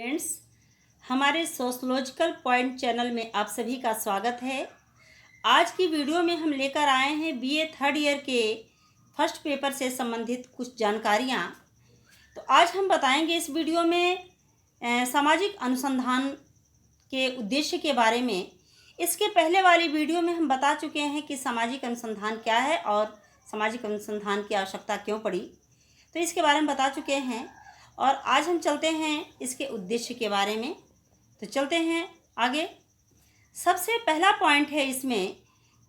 Friends, हमारे sociological point channel में आप सभी का स्वागत है। आज की वीडियो में हम लेकर आए हैं बीए थर्ड ईयर के फर्स्ट पेपर से संबंधित कुछ जानकारियाँ। तो आज हम बताएंगे इस वीडियो में सामाजिक अनुसंधान के उद्देश्य के बारे में। इसके पहले वाली वीडियो में हम बता चुके हैं कि सामाजिक अनुसंधान क्या है और सामाजिक अनुसंधान की आवश्यकता क्यों पड़ी, तो इसके बारे में बता चुके हैं। और आज हम चलते हैं इसके उद्देश्य के बारे में। तो चलते हैं आगे। सबसे पहला पॉइंट है इसमें,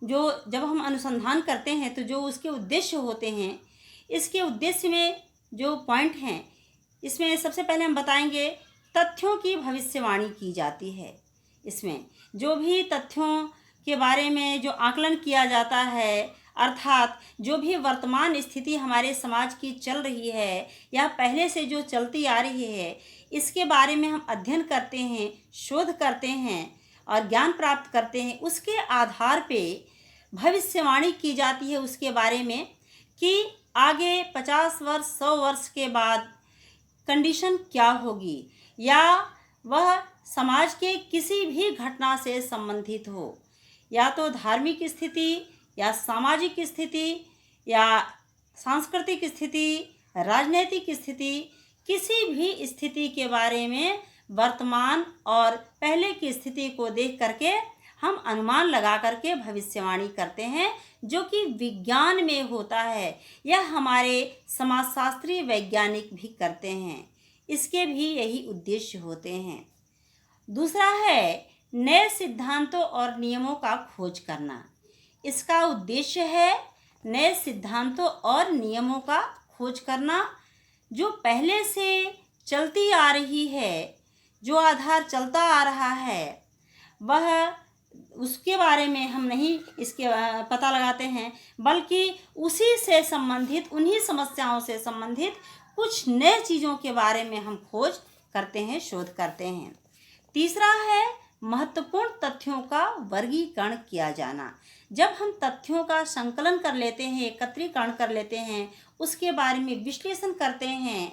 जो जब हम अनुसंधान करते हैं तो जो उसके उद्देश्य होते हैं, इसके उद्देश्य में जो पॉइंट हैं, इसमें सबसे पहले हम बताएंगे तथ्यों की भविष्यवाणी की जाती है। इसमें जो भी तथ्यों के बारे में जो आकलन किया जाता है, अर्थात जो भी वर्तमान स्थिति हमारे समाज की चल रही है या पहले से जो चलती आ रही है, इसके बारे में हम अध्ययन करते हैं, शोध करते हैं और ज्ञान प्राप्त करते हैं। उसके आधार पे भविष्यवाणी की जाती है उसके बारे में कि आगे 50 वर्ष 100 वर्ष के बाद कंडीशन क्या होगी, या वह समाज के किसी भी घटना से संबंधित हो, या तो धार्मिक स्थिति या सामाजिक स्थिति या सांस्कृतिक स्थिति, राजनीतिक स्थिति, किसी भी स्थिति के बारे में वर्तमान और पहले की स्थिति को देख करके हम अनुमान लगा करके भविष्यवाणी करते हैं, जो कि विज्ञान में होता है। यह हमारे समाजशास्त्री वैज्ञानिक भी करते हैं। इसके भी यही उद्देश्य होते हैं। दूसरा है नए सिद्धांतों और नियमों का खोज करना। इसका उद्देश्य है नए सिद्धांतों और नियमों का खोज करना। जो पहले से चलती आ रही है, जो आधार चलता आ रहा है, वह उसके बारे में हम नहीं इसके पता लगाते हैं, बल्कि उसी से संबंधित, उन्हीं समस्याओं से संबंधित कुछ नए चीज़ों के बारे में हम खोज करते हैं, शोध करते हैं। तीसरा है महत्वपूर्ण तथ्यों का वर्गीकरण किया जाना। जब हम तथ्यों का संकलन कर लेते हैं, एकत्रीकरण कर लेते हैं, उसके बारे में विश्लेषण करते हैं,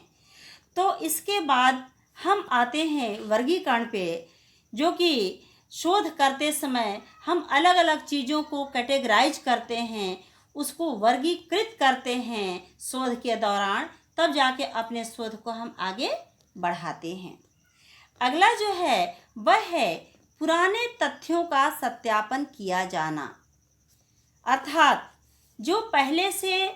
तो इसके बाद हम आते हैं वर्गीकरण पे, जो कि शोध करते समय हम अलग अलग चीज़ों को कैटेगराइज करते हैं, उसको वर्गीकृत करते हैं शोध के दौरान, तब जाके अपने शोध को हम आगे बढ़ाते हैं। अगला जो है वह है पुराने तथ्यों का सत्यापन किया जाना। अर्थात जो पहले से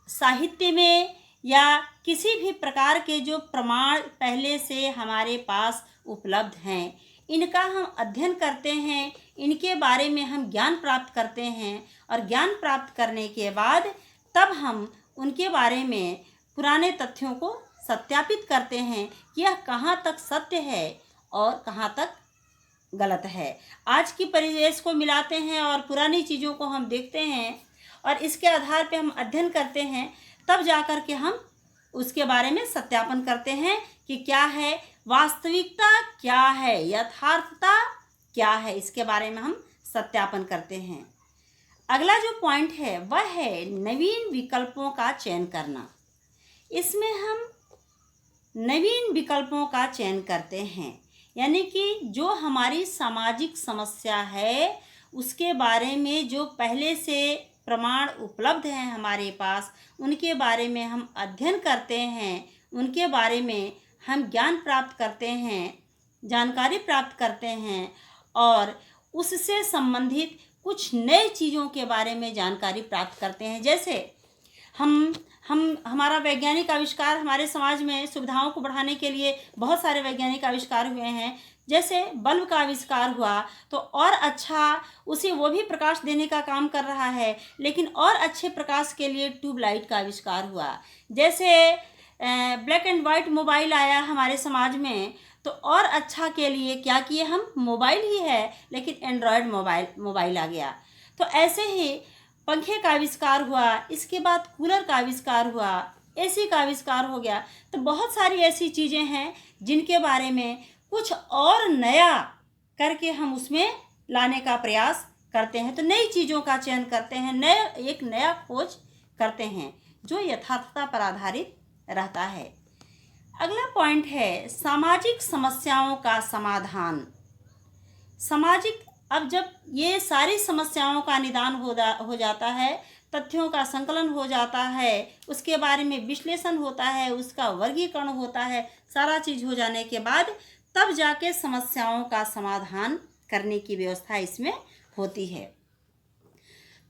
साहित्य में या किसी भी प्रकार के जो प्रमाण पहले से हमारे पास उपलब्ध हैं, इनका हम अध्ययन करते हैं, इनके बारे में हम ज्ञान प्राप्त करते हैं, और ज्ञान प्राप्त करने के बाद तब हम उनके बारे में पुराने तथ्यों को सत्यापित करते हैं कि यह कहाँ तक सत्य है और कहाँ तक गलत है। आज की परिवेश को मिलाते हैं और पुरानी चीज़ों को हम देखते हैं, और इसके आधार पे हम अध्ययन करते हैं, तब जाकर के हम उसके बारे में सत्यापन करते हैं कि क्या है वास्तविकता, क्या है यथार्थता, क्या है, इसके बारे में हम सत्यापन करते हैं। अगला जो पॉइंट है वह है नवीन विकल्पों का चयन करना। इसमें हम नवीन विकल्पों का चयन करते हैं, यानी कि जो हमारी सामाजिक समस्या है उसके बारे में जो पहले से प्रमाण उपलब्ध हैं हमारे पास, उनके बारे में हम अध्ययन करते हैं, उनके बारे में हम ज्ञान प्राप्त करते हैं, जानकारी प्राप्त करते हैं, और उससे संबंधित कुछ नए चीज़ों के बारे में जानकारी प्राप्त करते हैं। जैसे हमारा वैज्ञानिक आविष्कार, हमारे समाज में सुविधाओं को बढ़ाने के लिए बहुत सारे वैज्ञानिक आविष्कार हुए हैं। जैसे बल्ब का आविष्कार हुआ तो और अच्छा वो भी प्रकाश देने का काम कर रहा है, लेकिन और अच्छे प्रकाश के लिए ट्यूबलाइट का आविष्कार हुआ। जैसे ब्लैक एंड वाइट मोबाइल आया हमारे समाज में, तो और अच्छा के लिए क्या किए हम, मोबाइल ही है लेकिन एंड्रॉयड मोबाइल आ गया। तो ऐसे ही पंखे का आविष्कार हुआ, इसके बाद कूलर का आविष्कार हुआ, एसी का आविष्कार हो गया। तो बहुत सारी ऐसी चीज़ें हैं जिनके बारे में कुछ और नया करके हम उसमें लाने का प्रयास करते हैं। तो नई चीज़ों का चयन करते हैं, एक नया खोज करते हैं जो यथार्थता पर आधारित रहता है। अगला पॉइंट है सामाजिक समस्याओं का समाधान। सामाजिक, अब जब ये सारी समस्याओं का निदान हो जाता है, तथ्यों का संकलन हो जाता है, उसके बारे में विश्लेषण होता है, उसका वर्गीकरण होता है, सारा चीज़ हो जाने के बाद तब जाके समस्याओं का समाधान करने की व्यवस्था इसमें होती है।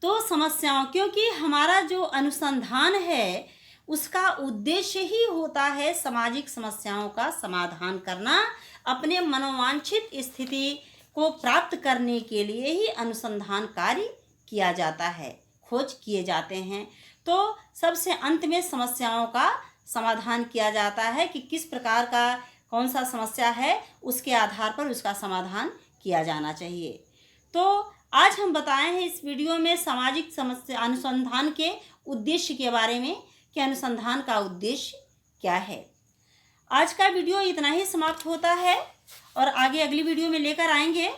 तो समस्याओं, क्योंकि हमारा जो अनुसंधान है उसका उद्देश्य ही होता है सामाजिक समस्याओं का समाधान करना। अपने मनोवांछित स्थिति को प्राप्त करने के लिए ही अनुसंधान कार्य किया जाता है, खोज किए जाते हैं। तो सबसे अंत में समस्याओं का समाधान किया जाता है कि किस प्रकार का कौन सा समस्या है, उसके आधार पर उसका समाधान किया जाना चाहिए। तो आज हम बताए हैं इस वीडियो में सामाजिक समस्या अनुसंधान के उद्देश्य के बारे में कि अनुसंधान का उद्देश्य क्या है। आज का वीडियो इतना ही समाप्त होता है और आगे अगली वीडियो में लेकर आएंगे।